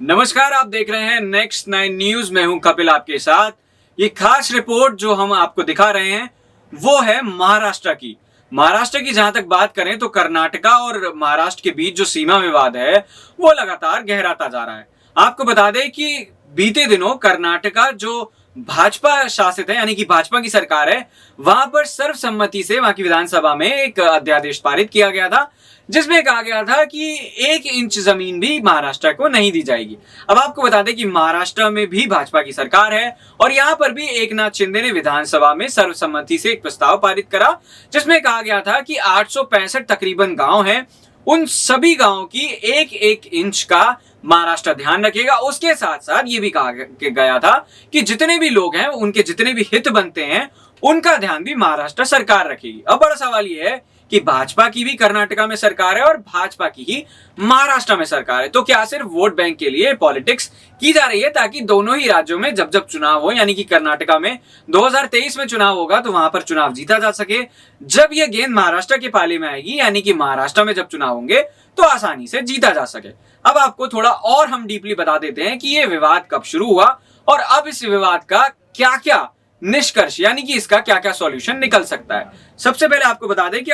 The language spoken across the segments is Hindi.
नमस्कार, आप देख रहे हैं नेक्स्ट 9 न्यूज। मैं हूं कपिल आपके साथ। ये खास रिपोर्ट जो हम आपको दिखा रहे हैं वो है महाराष्ट्र की। महाराष्ट्र की जहां तक बात करें तो कर्नाटका और महाराष्ट्र के बीच जो सीमा विवाद है वो लगातार गहराता जा रहा है। आपको बता दें कि बीते दिनों कर्नाटका जो भाजपा शासित है यानी कि भाजपा की सरकार है, वहां पर सर्वसम्मति से वहां की विधानसभा में एक अध्यादेश पारित किया गया था जिसमें कहा गया था कि 1 इंच जमीन भी महाराष्ट्र को नहीं दी जाएगी। अब आपको बता दें कि महाराष्ट्र में भी भाजपा की सरकार है और यहां पर भी एकनाथ शिंदे ने विधानसभा में सर्वसम्मति से एक प्रस्ताव पारित करा जिसमें कहा गया था कि 865 तकरीबन गांव हैं, उन सभी गांवों की 1-1 इंच का महाराष्ट्र ध्यान रखेगा। उसके साथ साथ ये भी कहा गया था कि जितने भी लोग हैं, उनके जितने भी हित बनते हैं, उनका ध्यान भी महाराष्ट्र सरकार रखेगी। अब बड़ा सवाल ये है कि भाजपा की भी कर्नाटका में सरकार है और भाजपा की ही महाराष्ट्र में सरकार है, तो क्या सिर्फ वोट बैंक के लिए पॉलिटिक्स की जा रही है ताकि दोनों ही राज्यों में जब जब चुनाव हो, यानी कि कर्नाटका में 2023 में चुनाव होगा तो वहां पर चुनाव जीता जा सके, जब यह गेंद महाराष्ट्र के पाले में आएगी यानी कि महाराष्ट्र में जब चुनाव होंगे तो आसानी से जीता जा सके। अब आपको थोड़ा और हम डीपली बता देते हैं कि यह विवाद कब शुरू हुआ और अब इस विवाद का क्या क्या निष्कर्ष यानी कि इसका क्या क्या सॉल्यूशन निकल सकता है। सबसे पहले आपको बता दें कि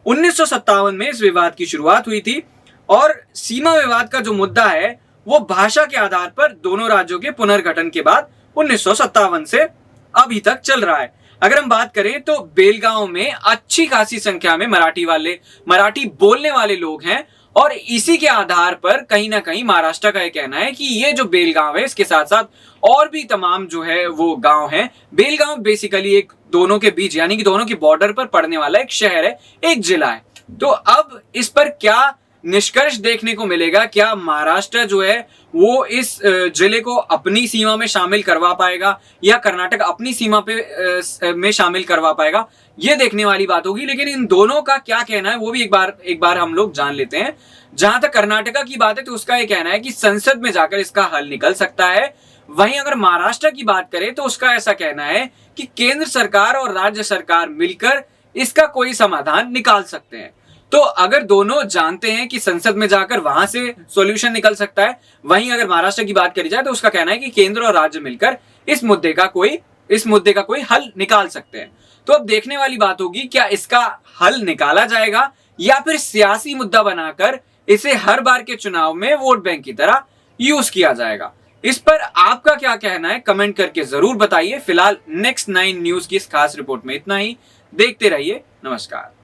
1957 में इस विवाद की शुरुआत हुई थी और सीमा विवाद का जो मुद्दा है वो भाषा के आधार पर दोनों राज्यों के पुनर्गठन के बाद 1957 से अभी तक चल रहा है। अगर हम बात करें तो बेलगांव में अच्छी खासी संख्या में मराठी बोलने वाले लोग हैं और इसी के आधार पर कहीं ना कहीं महाराष्ट्र का यह कहना है कि ये जो बेलगांव है इसके साथ साथ और भी तमाम जो है वो गांव हैं। बेलगांव बेसिकली एक दोनों के बीच यानी कि दोनों की बॉर्डर पर पड़ने वाला एक शहर है, एक जिला है। तो अब इस पर क्या निष्कर्ष देखने को मिलेगा? क्या महाराष्ट्र जो है वो इस जिले को अपनी सीमा में शामिल करवा पाएगा या कर्नाटक अपनी सीमा पे में शामिल करवा पाएगा? ये देखने वाली बात होगी। लेकिन इन दोनों का क्या कहना है वो भी एक बार हम लोग जान लेते हैं। जहां तक कर्नाटका की बात है तो उसका ये कहना है कि संसद में जाकर इसका हल निकल सकता है। वहीं अगर महाराष्ट्र की बात करें तो उसका ऐसा कहना है कि केंद्र सरकार और राज्य सरकार मिलकर इसका कोई समाधान निकाल सकते हैं। तो अगर दोनों जानते हैं कि संसद में जाकर वहां से सॉल्यूशन निकल सकता है, वहीं अगर महाराष्ट्र की बात करी जाए तो उसका कहना है कि केंद्र और राज्य मिलकर इस मुद्दे का कोई हल निकाल सकते हैं। तो अब देखने वाली बात होगी क्या इसका हल निकाला जाएगा या फिर सियासी मुद्दा बनाकर इसे हर बार के चुनाव में वोट बैंक की तरह यूज किया जाएगा। इस पर आपका क्या कहना है कमेंट करके जरूर बताइए। फिलहाल नेक्स्ट 9 न्यूज की इस खास रिपोर्ट में इतना ही। देखते रहिए। नमस्कार।